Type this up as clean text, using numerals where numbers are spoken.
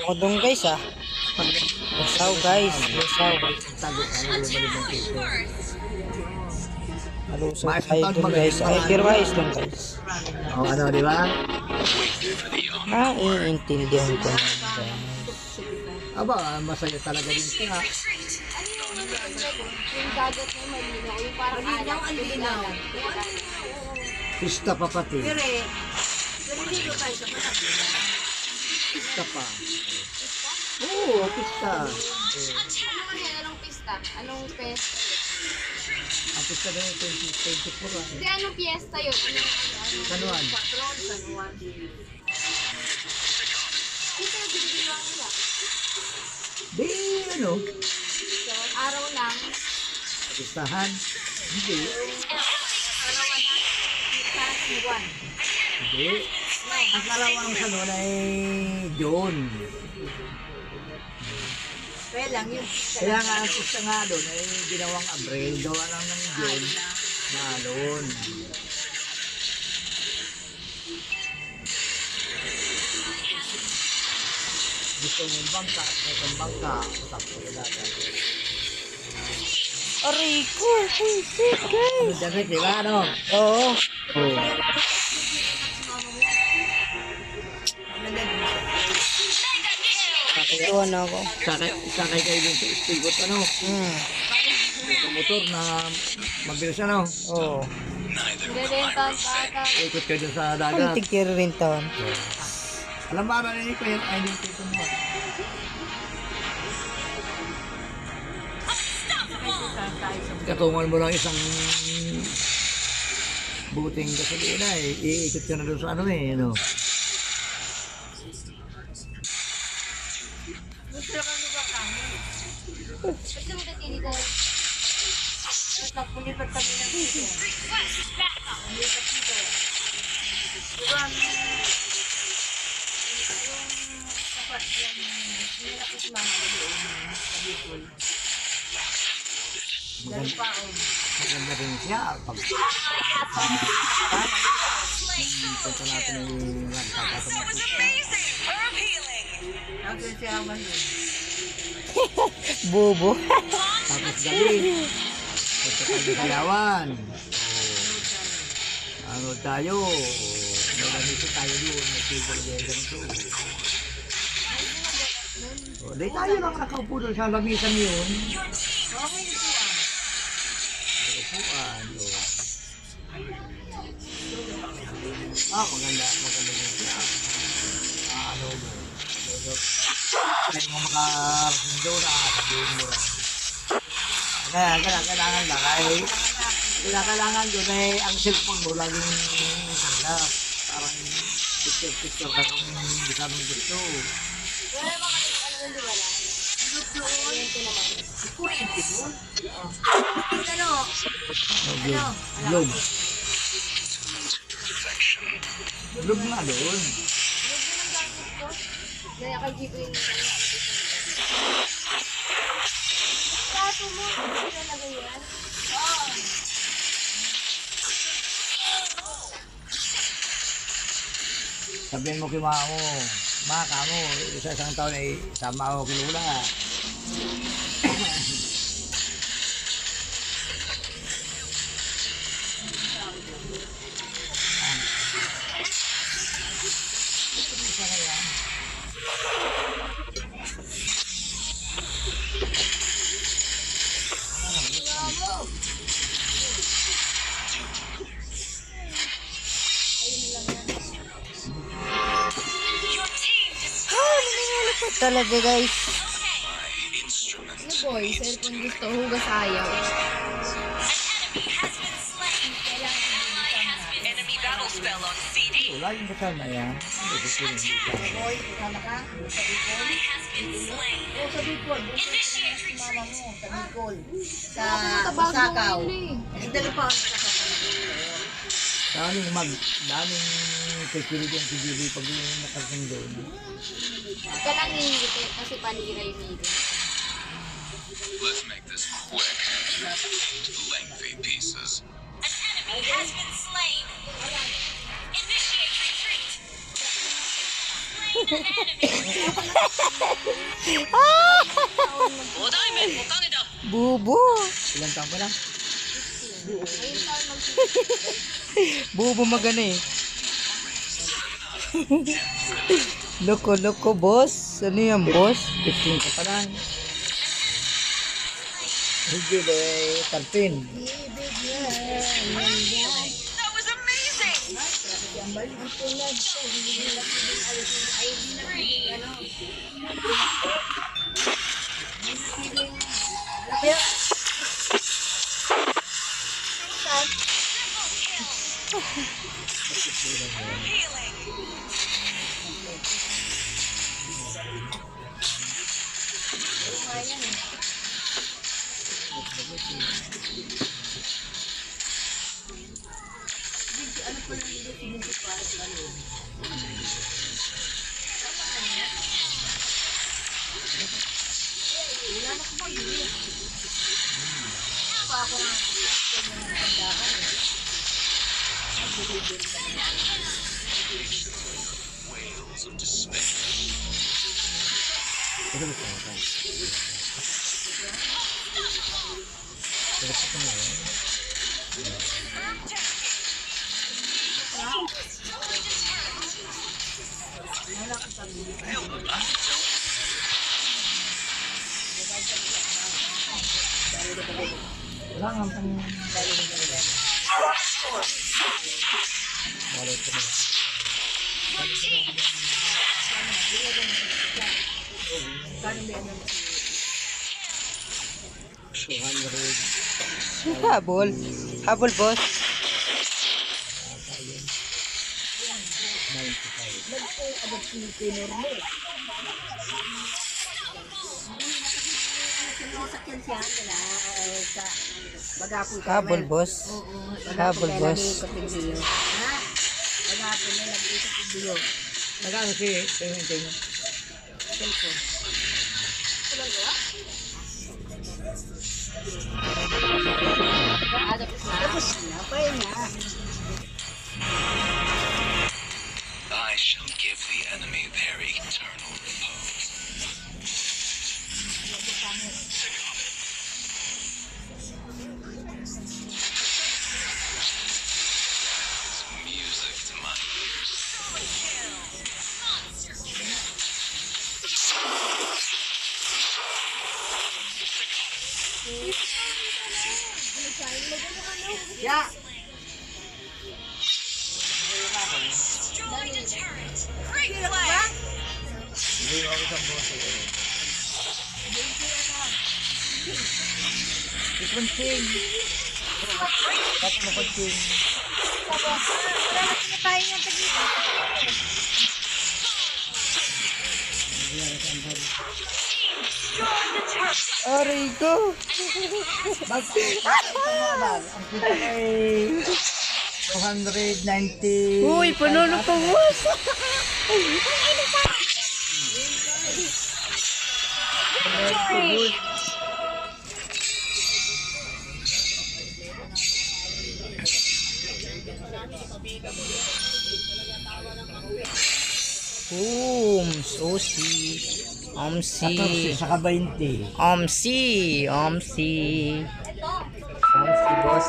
Ako dong guys ah. Lusaw guys, lusaw. Malusog tayo dun guys. Ay, pero ayos lang guys. O ano, di ba? Naiintindihan ko na. Aba, masaya talaga din siya. Yung dagat na yung malinaw, yung parang alam, malinaw. Pista pa pati. Pero dito tayo sa Pista pa. Oo, pista. Ano yan? Anong pista? Anong pesta? Ang pista na yung 2024. Hindi, anong piyesta yun? Sanuan. Patron, Sanuan. Ito yung binigyan nila. Di, ano? So, araw lang. Pistahan. Hindi. Arawan na. Sanuan. Hindi. Ang karawang sa noon ay June. Kaya lang yung pista. Kaya nga ang pista nga doon ay ginawang Abril. Gawa lang ng June. Malon. Gusto mong bangka, may bangka, tapos wala ka. Aray ko, shit guys. Ano dyan, di ba, ano? Oo. Oo. Iwan ako. Sakay kayo din sa istigot, ano? Sa motor na mabilis, ano? Oo. Galentan, bata. Ikot kayo dun sa Ano dagat. tigkira rin taon? Alam ba ba ko yan? Ay, hindi ko mo. Katungan mo lang isang buting gasolina eh. Iikot ka na doon sa ano eh, ano? Ba't kami natinito? Napulipat kami ng dito. Napulipat dito. Diba, yung sapat yan, nilapit mga doon sa Bicol. Dahil pa ako. Maganda rin siya. Punta natin yung nagkakatamat siya. Nagawin siya naman yun. Bobo. Tapos gabi. Punta tayo sa Kayawan. Ano tayo? Nalamisa tayo doon. Nagsigaw-gaw ganito. Di tayo lang nakaupo doon sa lamisan yun. Okay, Upuan. Maganda din siya. Ano mo? Kaya mo makarating doon, sabihin mo. Kailangan lang ay kailangan doon ay ang cellphone mo laging sarap. Parang picture ka kung hindi ka mong gusto. wala mga ano di ba lang? Kuryente naman. Kuryente doon? Ano? Globe. Globe nga doon. Gaya kay Jibo yung plato mo, hindi na lagay yan. Sabihin mo kay mama mo, maka mo, isang taon ay sama ako kay Lula. Talaga guys. Ano boy, cellphone gusto, hugas ayaw. Enemy battle spell on CD. Wala yung kasal na yan. Boy, kasama ka? Sa Bicol? Oo, sa Bicol. Initiate Sa mama mo, sa Bicol. Sa Sakaw. Sakaw. Dali pa ako sa Daming security ang CGV pag nakasing doon. Ika lang hihingit kasi panira yung hihingit. Let's make this quick. Lengthy pieces. An enemy has been slain. Bubo. Ilang taon ka lang? Bubo magana eh. Loko, boss. Ano yan, boss? 15 ka pa lang. Hindi ba 13? That was amazing! Whales of despair. Wala nga pang Habol. Habol, boss. Habol, boss. Habol, boss. nagano si payment niyo. I shall give the enemy their eternal repose. It's music to my ears. Yeah. Destroyed a turret! Great flag! Hindi ako isang boss. Ikunting. Dapat mo kunting. Aray ko. Bag. Ang kita ay 290. Uy, panalo pa, boss. Omsi. 14 saka 20. Omsi, boss.